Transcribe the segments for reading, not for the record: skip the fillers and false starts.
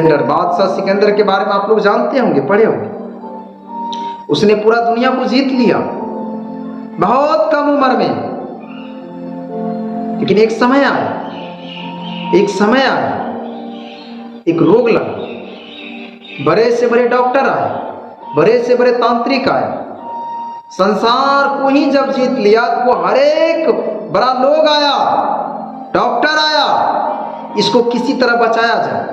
बादशाह सिकंदर के बारे में आप लोग जानते होंगे, पढ़े होंगे। उसने पूरा दुनिया को जीत लिया बहुत कम उम्र में। लेकिन एक समय आया, एक रोग लगा, बड़े से बड़े डॉक्टर आए, बड़े से बड़े तांत्रिक आए, संसार को ही जब जीत लिया तो वो हर एक बड़ा लोग आया, डॉक्टर आया, इसको किसी तरह बचाया जाए।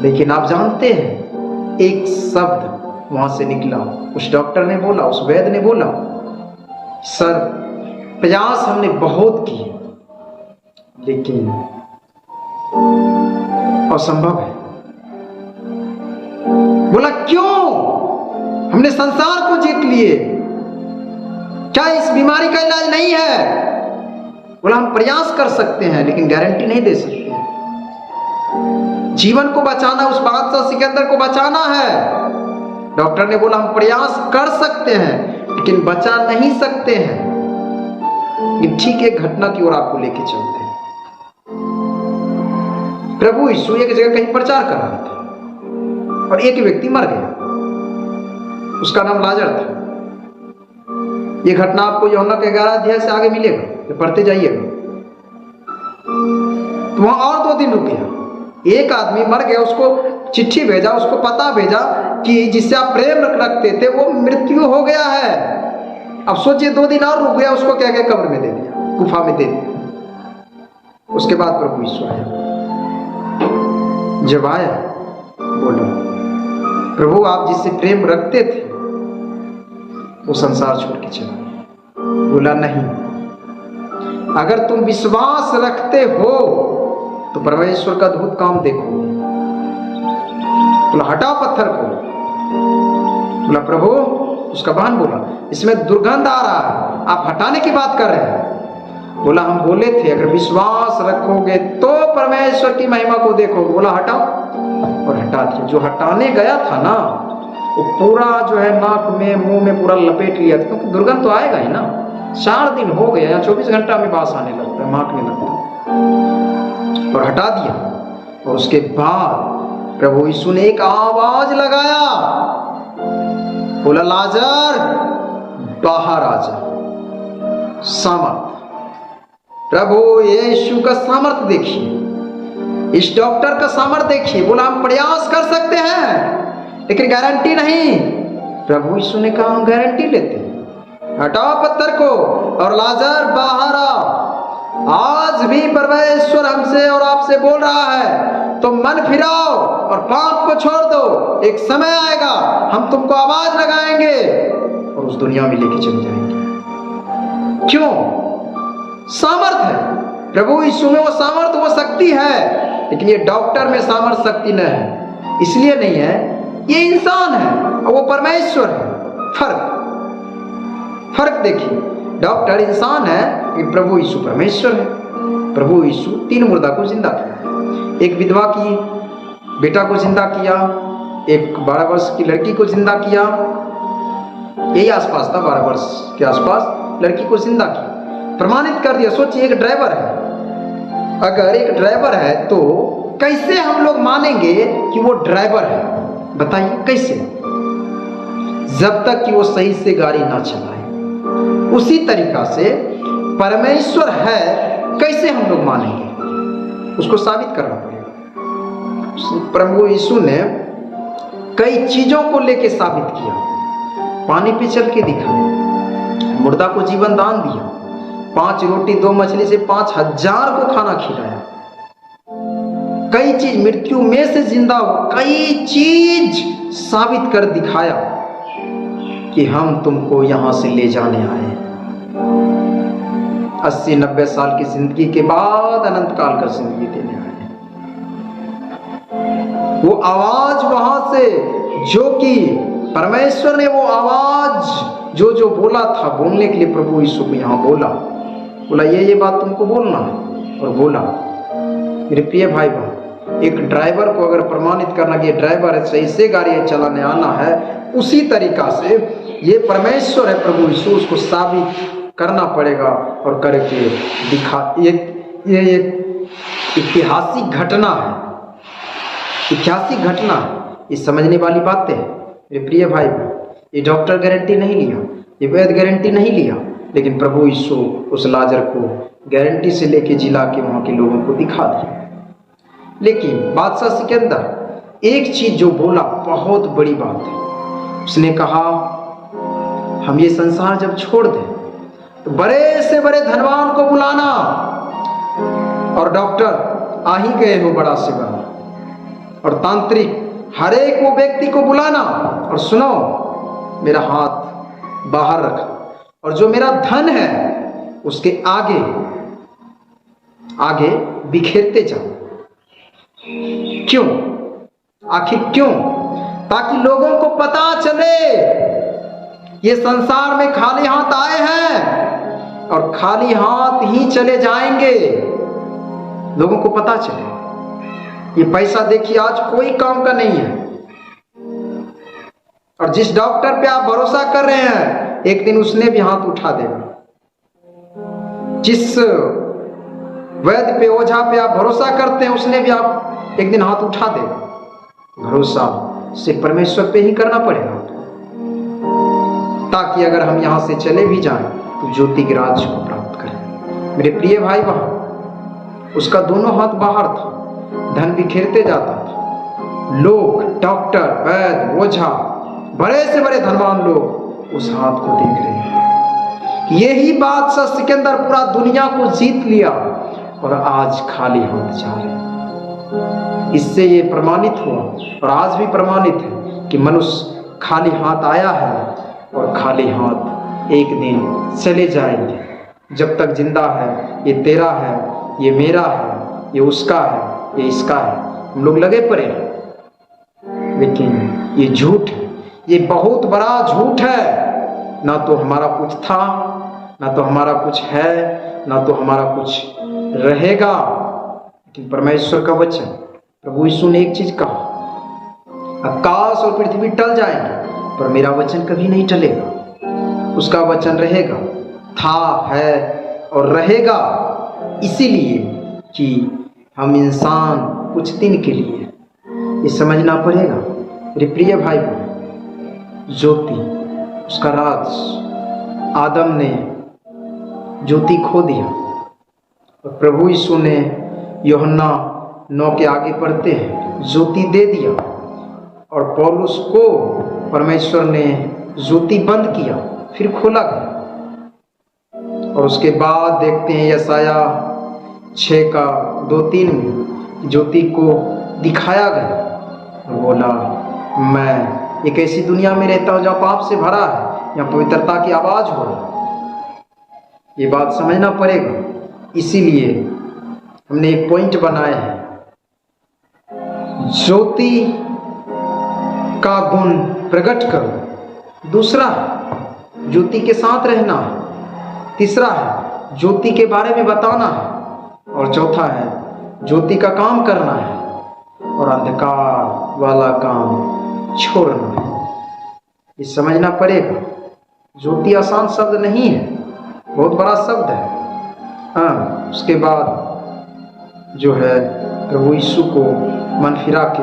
लेकिन आप जानते हैं, एक शब्द वहां से निकला, उस डॉक्टर ने बोला, उस वैद्य ने बोला, सर प्रयास हमने बहुत किए लेकिन असंभव है। बोला क्यों? हमने संसार को जीत लिए, क्या इस बीमारी का इलाज नहीं है? बोला हम प्रयास कर सकते हैं लेकिन गारंटी नहीं दे सकते। जीवन को बचाना, उस बादशाह सिकंदर को बचाना है। डॉक्टर ने बोला हम प्रयास कर सकते हैं लेकिन बचा नहीं सकते हैं। लेकिन ठीक एक घटना की ओर आपको लेके चलते हैं। प्रभु यीशु एक जगह कहीं प्रचार कर रहा था और एक व्यक्ति मर गया, उसका नाम लाजर था। यह घटना आपको यूहन्ना के 11 अध्याय से आगे मिलेगा, पढ़ते जाइएगा। तो वहां और 2 दिन रुक गया। एक आदमी मर गया, उसको चिट्ठी भेजा, उसको पता भेजा कि जिससे आप प्रेम रखते थे वो मृत्यु हो गया है। अब सोचिए 2 दिन और रुक गया, उसको क्या क्या कब्र में दे दिया, गुफा में दे दिया। उसके बाद प्रभु यीशु आया। जब आया बोला, प्रभु आप जिससे प्रेम रखते थे वो संसार छोड़ के चला गया। बोला नहीं, अगर तुम विश्वास रखते हो तो परमेश्वर का अद्भुत काम देखो। बोला हटाओ पत्थर को। बोला प्रभु, उसका बहन बोला इसमें दुर्गंध आ रहा है, आप हटाने की बात कर रहे हैं। बोला हम बोले थे अगर विश्वास रखोगे तो परमेश्वर की महिमा को देखोगे। बोला हटाओ, और हटा दिया। जो हटाने गया था ना, वो पूरा जो है नाक में मुंह में पूरा लपेट लिया था, क्योंकि दुर्गंध तो आएगा ही ना। 4 दिन हो गया या 24 घंटा में बास आने लगता है, माखने लगता है, और हटा दिया। और उसके बाद प्रभु यीशु ने एक आवाज लगाया, बोला लाजर बाहर आ जा। सामर्थ, प्रभु यीशु का सामर्थ देखिए, इस डॉक्टर का सामर्थ देखिए। बोला हम प्रयास कर सकते हैं लेकिन गारंटी नहीं। प्रभु यीशु ने कहा हम गारंटी लेते हैं, हटाओ पत्थर को और लाजर बाहर आओ। आज भी परमेश्वर हमसे और आपसे बोल रहा है, तो मन फिराओ और पाप को छोड़ दो। एक समय आएगा हम तुमको आवाज लगाएंगे और उस दुनिया में लेके चले जाएंगे। क्यों? सामर्थ है प्रभु यीशु में, वो सामर्थ, वो शक्ति है। लेकिन ये डॉक्टर में सामर्थ शक्ति न है, इसलिए नहीं है, ये इंसान है और वो परमेश्वर है। फर्क देखिए, डॉक्टर इंसान है लेकिन प्रभु यीशु परमेश्वर है। प्रभु यीशु 3 मुर्दा को जिंदा किया, एक विधवा की बेटा को जिंदा किया, एक 12 वर्ष की लड़की को जिंदा किया, यही आसपास था, 12 वर्ष के आसपास लड़की को जिंदा किया, प्रमाणित कर दिया। सोचिए एक ड्राइवर है, अगर एक ड्राइवर है तो कैसे हम लोग मानेंगे कि वो ड्राइवर है? बताइए कैसे? जब तक कि वो सही से गाड़ी ना चलाए। उसी तरीका से परमेश्वर है, कैसे हम लोग मानेंगे? उसको साबित करना पड़ेगा। प्रभु यीशु ने कई चीजों को लेके साबित किया। पानी पे चल के दिखाया, मुर्दा को जीवन दान दिया, 5 रोटी 2 मछली से 5000 को खाना खिलाया, कई चीज, मृत्यु में से जिंदा हो, कई चीज साबित कर दिखाया कि हम तुमको यहां से ले जाने आए। 80-90 साल की जिंदगी के बाद अनंत काल का जिंदगी देने आए। वो आवाज वहां से, जो कि परमेश्वर ने वो आवाज जो बोला था, बोलने के लिए प्रभु यीशु को यहां बोला ये बात तुमको बोलना है। और बोला मेरे प्रिय भाई बहन, एक ड्राइवर को अगर प्रमाणित करना कि ये ड्राइवर है, सही से गाड़ी चलाने आना है, उसी तरीका से ये परमेश्वर है प्रभु यीशु, उसको साबित करना पड़ेगा और करके दिखा। ये एक ऐतिहासिक घटना है 81 घटना, ये समझने वाली बातें हैं मेरे प्रिय भाई। ये डॉक्टर गारंटी नहीं लिया, ये वैद्य गारंटी नहीं लिया, लेकिन प्रभु यीशु उस लाजर को गारंटी से लेके जिला के वहाँ के लोगों को दिखा दिया। लेकिन बादशाह सिकंदर एक चीज जो बोला बहुत बड़ी बात है। उसने कहा हम ये संसार जब छोड़ दें तो बड़े से बड़े धनवान को बुलाना, और डॉक्टर आ ही गए हो बड़ा से बड़ा, और तांत्रिक हर एक वो व्यक्ति को बुलाना, और सुनो मेरा हाथ बाहर रखा, और जो मेरा धन है उसके आगे आगे बिखेरते जाओ। क्यों? आखिर क्यों? ताकि लोगों को पता चले ये संसार में खाली हाथ आए हैं और खाली हाथ ही चले जाएंगे। लोगों को पता चले ये पैसा देखिए आज कोई काम का नहीं है, और जिस डॉक्टर पे आप भरोसा कर रहे हैं एक दिन उसने भी हाथ उठा देगा। जिस वैद्य पे, ओझा पे आप भरोसा करते हैं उसने भी आप एक दिन हाथ उठा देगा। भरोसा सिर्फ परमेश्वर पे ही करना पड़ेगा, ताकि अगर हम यहां से चले भी जाएं तो ज्योति के राज्य को प्राप्त करें। मेरे प्रिय भाई बहन, उसका दोनों हाथ बाहर था, धन बिखेरते जाता था। लोग, डॉक्टर, वैद्य, ओझा, बड़े से बड़े धनवान लोग उस हाथ को देख रहे हैं। यही बादशाह सिकंदर पूरा दुनिया को जीत लिया और आज खाली हाथ जा रहे हैं। इससे ये प्रमाणित हुआ और आज भी प्रमाणित है कि मनुष्य खाली हाथ आया है और खाली हाथ एक दिन चले जाएंगे। जब तक जिंदा है ये तेरा है, ये मेरा है, ये उसका है, ये इसका है, हम लोग लगे पड़े हैं। लेकिन ये झूठ है, ये बहुत बड़ा झूठ है। ना तो हमारा कुछ था, ना तो हमारा कुछ है, ना तो हमारा कुछ रहेगा। लेकिन परमेश्वर का वचन, प्रभु यीशु ने एक चीज कहा, आकाश और पृथ्वी टल जाएंगे पर मेरा वचन कभी नहीं टलेगा। उसका वचन रहेगा, था, है और रहेगा। इसीलिए कि हम इंसान कुछ दिन के लिए, ये समझना पड़ेगा मेरे प्रिय भाई बहन, ज्योति, उसका राज, आदम ने ज्योति खो दिया और प्रभु यीशु ने यूहन्ना 9 के आगे पढ़ते हैं ज्योति दे दिया, और पौलुस को परमेश्वर ने ज्योति बंद किया, फिर खोला गया। और उसके बाद देखते हैं यशाया 6 का 2-3 में ज्योति को दिखाया गया और बोला, मैं एक ऐसी दुनिया में रहता हूं जहां पाप से भरा है, यहाँ पवित्रता की आवाज हो रही है। ये बात समझना पड़ेगा। इसीलिए हमने एक पॉइंट बनाया है, ज्योति का गुण प्रकट करो। दूसरा है ज्योति के साथ रहना है। तीसरा है ज्योति के बारे में बताना है। और चौथा है ज्योति का काम करना है और अंधकार वाला काम छोड़ना है। ये समझना पड़ेगा। ज्योति आसान शब्द नहीं है, बहुत बड़ा शब्द है। हाँ, उसके बाद जो है प्रभु यीशु को मन फिरा के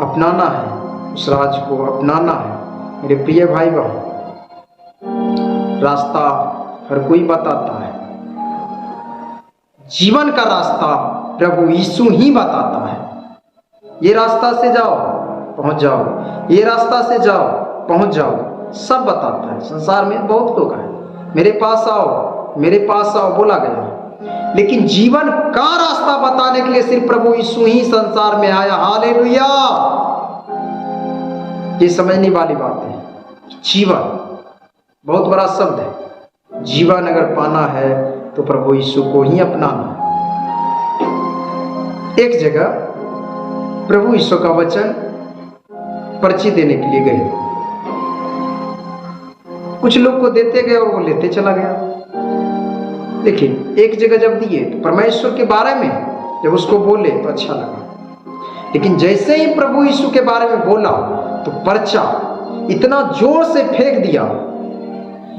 अपनाना है, उस राज को अपनाना है। मेरे प्रिय भाई बहन, रास्ता हर कोई बताता है, जीवन का रास्ता प्रभु यीशु ही बताता है। ये रास्ता से जाओ पहुंच जाओ, ये रास्ता से जाओ पहुंच जाओ, सब बताता है। संसार में बहुत लोग हैं, मेरे पास आओ, मेरे पास आओ बोला गया, लेकिन जीवन का रास्ता बताने के लिए सिर्फ प्रभु यीशु ही संसार में आया। हालेलुया! ये समझने वाली बात है। जीवन बहुत बड़ा शब्द है। जीवन अगर पाना है तो प्रभु यीशु को ही अपनाना। एक जगह प्रभु यीशु का वचन पर्ची देने के लिए गए, कुछ लोग को देते गए और वो लेते चला गया। लेकिन एक जगह जब दिए तो परमेश्वर के बारे में जब उसको बोले तो अच्छा लगा, लेकिन जैसे ही प्रभु यीशु के बारे में बोला तो पर्चा इतना जोर से फेंक दिया,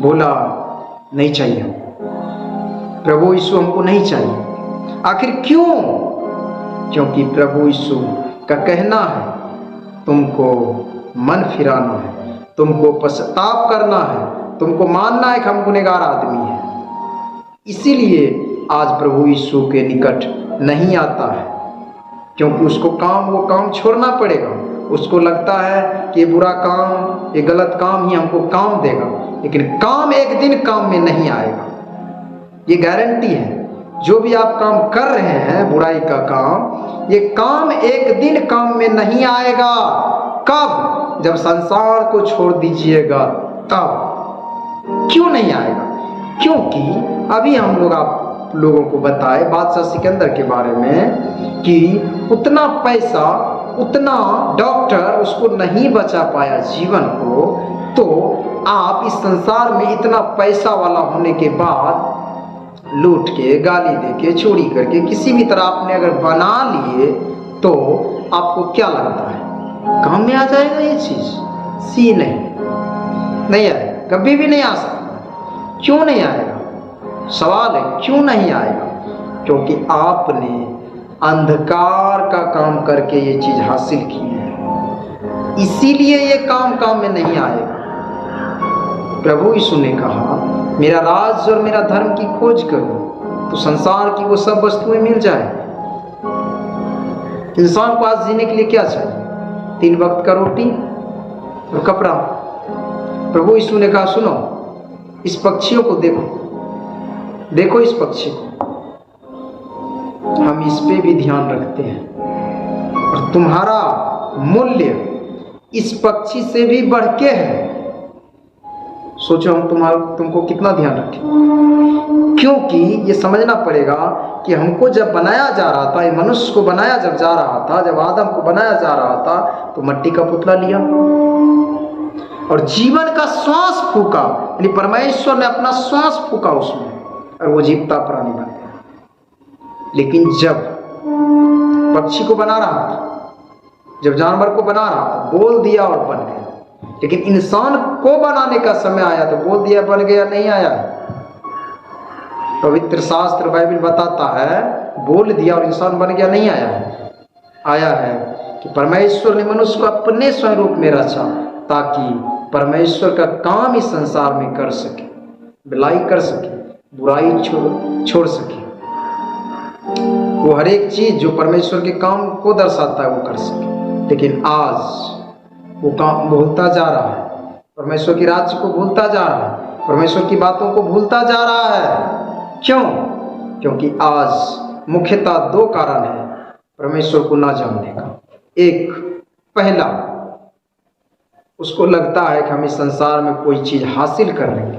बोला नहीं चाहिए, प्रभु यीशु हमको नहीं चाहिए। आखिर क्यों? क्योंकि प्रभु यीशु का कहना है तुमको मन फिराना है, तुमको पश्चाताप करना है, तुमको मानना है कि हम गुनहगार आदमी हैं। इसीलिए आज प्रभु यीशु के निकट नहीं आता है, क्योंकि उसको वो काम छोड़ना पड़ेगा। उसको लगता है कि ये बुरा काम, ये गलत काम ही हमको काम देगा, लेकिन काम एक दिन काम में नहीं आएगा। ये गारंटी है। जो भी आप काम कर रहे हैं बुराई का काम, ये काम एक दिन काम में नहीं आएगा। कब? जब संसार को छोड़ दीजिएगा तब। क्यों नहीं आएगा? क्योंकि अभी हम लोग आप लोगों को बताए बादशाह सिकंदर के बारे में कि उतना पैसा, उतना डॉक्टर उसको नहीं बचा पाया जीवन को। तो आप इस संसार में इतना पैसा वाला होने के बाद लूट के, गाली दे के, चोरी करके किसी भी तरह आपने अगर बना लिए तो आपको क्या लगता है काम में आ जाएगा ये चीज? सी नहीं आएगा, कभी भी नहीं आ सकता। क्यों नहीं आएगा? सवाल है क्यों नहीं आएगा? क्योंकि आपने अंधकार का काम करके ये चीज हासिल की है, इसीलिए ये काम में नहीं आएगा। प्रभु यीशु ने कहा मेरा राज और मेरा धर्म की खोज करो तो संसार की वो सब वस्तुएं मिल जाए। इंसान को आज जीने के लिए क्या चाहिए? 3 वक्त का रोटी और कपड़ा। प्रभु यीशु ने कहा सुनो, इस पक्षियों को देखो इस पक्षी को, हम इस पे भी ध्यान रखते हैं और तुम्हारा मूल्य इस पक्षी से भी बढ़ के है। सोचो हम तुमको कितना ध्यान रखें। क्योंकि ये समझना पड़ेगा कि हमको जब बनाया जा रहा था, ये मनुष्य को बनाया जब जा रहा था, जब आदम को बनाया जा रहा था तो मिट्टी का पुतला लिया और जीवन का श्वास फूका, यानी परमेश्वर ने अपना श्वास फूका उसमें और वो जीवता प्राणी बन गया। लेकिन जब पक्षी को बना रहा था, जब जानवर को बना रहा था, बोल दिया और बन गया। लेकिन इंसान को बनाने का समय आया तो बोल दिया बन गया नहीं आया। पवित्र शास्त्र बाइबल बताता है बोल दिया और इंसान बन गया नहीं आया है। आया है कि परमेश्वर ने मनुष्य को अपने स्वरूप में रचा ताकि परमेश्वर का काम इस संसार में कर सके, भलाई कर सके, बुराई छोड़ सके। वो हर एक चीज जो परमेश्वर के काम को दर्शाता है वो कर सके। लेकिन आज वो काम भूलता जा रहा है, परमेश्वर की राज्य को भूलता जा रहा है, परमेश्वर की बातों को भूलता जा रहा है। क्यों? क्योंकि आज मुख्यतः 2 कारण है परमेश्वर को ना जानने का। एक, पहला, उसको लगता है कि हम इस संसार में कोई चीज हासिल कर लेंगे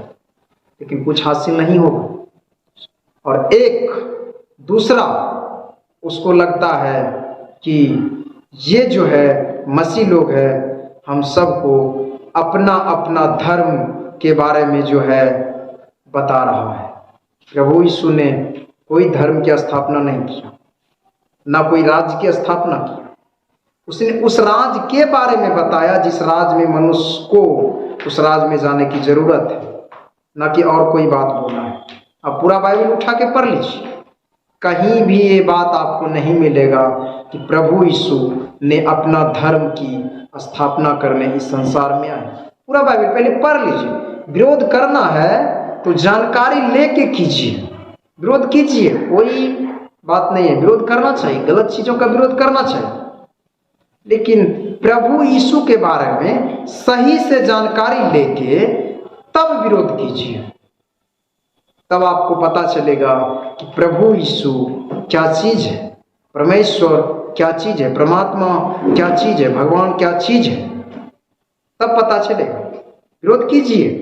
लेकिन कुछ हासिल नहीं होगा। और एक दूसरा, उसको लगता है कि ये जो है मसीह लोग है, हम सबको अपना अपना धर्म के बारे में जो है बता रहा है। प्रभु यीशु ने कोई धर्म की स्थापना नहीं किया, ना कोई राज्य की स्थापना किया। उसने उस राज्य के बारे में बताया जिस राज्य में मनुष्य को उस राज्य में जाने की जरूरत है, ना कि और कोई बात बोला है। अब पूरा बाइबल उठा के पढ़ लीजिए, कहीं भी ये बात आपको नहीं मिलेगा कि प्रभु यीशु ने अपना धर्म की स्थापना करने इस संसार में आए। पूरा बाइबल पहले पढ़ लीजिए। विरोध करना है तो जानकारी लेके कीजिए, विरोध कीजिए, कोई बात नहीं है, विरोध करना चाहिए, गलत चीजों का विरोध करना चाहिए। लेकिन प्रभु यीशु के बारे में सही से जानकारी लेके तब विरोध कीजिए, तब आपको पता चलेगा कि प्रभु यीशु क्या चीज है, परमेश्वर क्या चीज है, परमात्मा क्या चीज है, भगवान क्या चीज है, तब पता चलेगा। विरोध कीजिए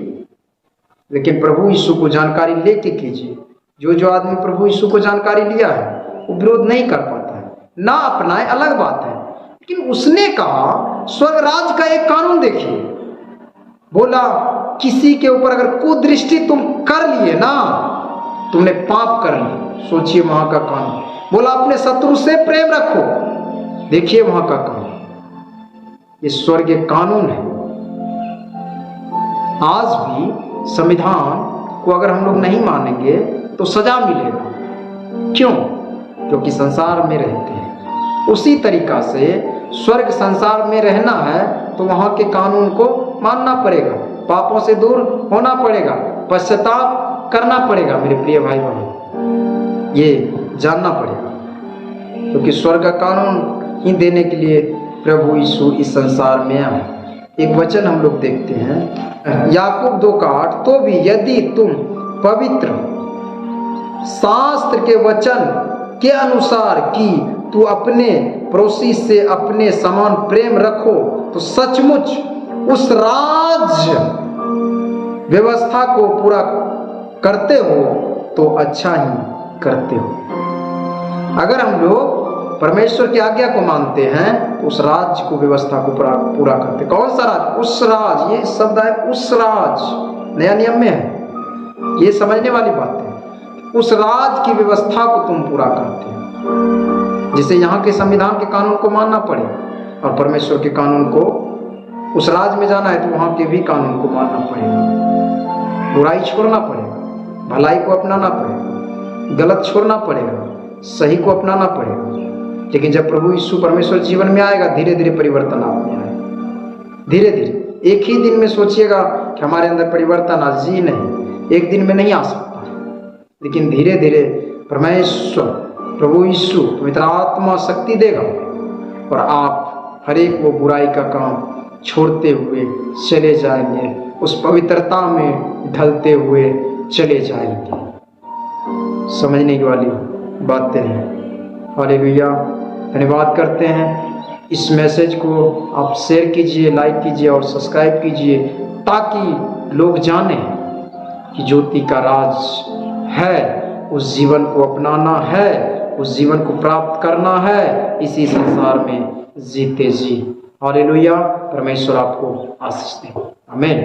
लेकिन प्रभु यीशु को जानकारी लेके कीजिए। जो आदमी प्रभु यीशु को जानकारी लिया है वो विरोध नहीं कर पाता है, ना अपनाए अलग बात है। लेकिन उसने कहा स्वर्ग राज का एक कानून देखिए, बोला किसी के ऊपर अगर कुदृष्टि तुम कर लिए ना, तुमने पाप कर लिया। सोचिए वहां का कानून, बोला अपने शत्रु से प्रेम रखो, देखिए वहां का कानून, ये स्वर्ग कानून है। आज भी संविधान को अगर हम लोग नहीं मानेंगे तो सजा मिलेगा। क्यों? क्योंकि संसार में रहते हैं। उसी तरीका से स्वर्ग संसार में रहना है तो वहाँ के कानून को मानना पड़ेगा, पापों से दूर होना पड़ेगा, पश्चाताप करना पड़ेगा। मेरे प्रिय भाई बहन, ये जानना पड़ेगा, क्योंकि स्वर्ग का कानून ही देने के लिए प्रभु यीशु इस संसार में आए। एक वचन हम लोग देखते हैं याकूब 2:8, तो भी यदि तुम पवित्र शास्त्र के वचन के अनुसार कि तू अपने पड़ोसी से अपने समान प्रेम रखो तो सचमुच उस राज्य व्यवस्था को पूरा करते हो तो अच्छा ही करते हो। अगर हम लोग परमेश्वर की आज्ञा को मानते हैं तो उस राज्य को व्यवस्था को पूरा करते। कौन सा राज? उस राज, ये शब्द है उस राज, नया नियम में है, ये समझने वाली बात है। उस राज की व्यवस्था को तुम पूरा करते हो, जिसे यहाँ के संविधान के कानून को मानना पड़े और परमेश्वर के कानून को, उस राज में जाना है तो वहाँ के भी कानून को मानना पड़ेगा, बुराई छोड़ना पड़ेगा, भलाई को अपनाना पड़ेगा, गलत छोड़ना पड़ेगा, सही को अपनाना पड़ेगा। लेकिन जब प्रभु यीशु परमेश्वर जीवन में आएगा, धीरे धीरे परिवर्तन आप में आएगा, धीरे धीरे। एक ही दिन में सोचिएगा कि हमारे अंदर परिवर्तन आज जी नहीं, एक दिन में नहीं आ सकता, लेकिन धीरे धीरे परमेश्वर प्रभु यीशु पवित्र आत्मा शक्ति देगा और आप हर एक वो बुराई का काम छोड़ते हुए चले जाएंगे, उस पवित्रता में ढलते हुए चले जाएंगे। समझने की वाली बातें हैं। हालेलुया। धन्यवाद करते हैं। इस मैसेज को आप शेयर कीजिए, लाइक कीजिए और सब्सक्राइब कीजिए, ताकि लोग जाने कि ज्योति का राज है, उस जीवन को अपनाना है, उस जीवन को प्राप्त करना है, इसी संसार में जीते जी। हालेलुया। परमेश्वर आपको आशीष दे। आमीन।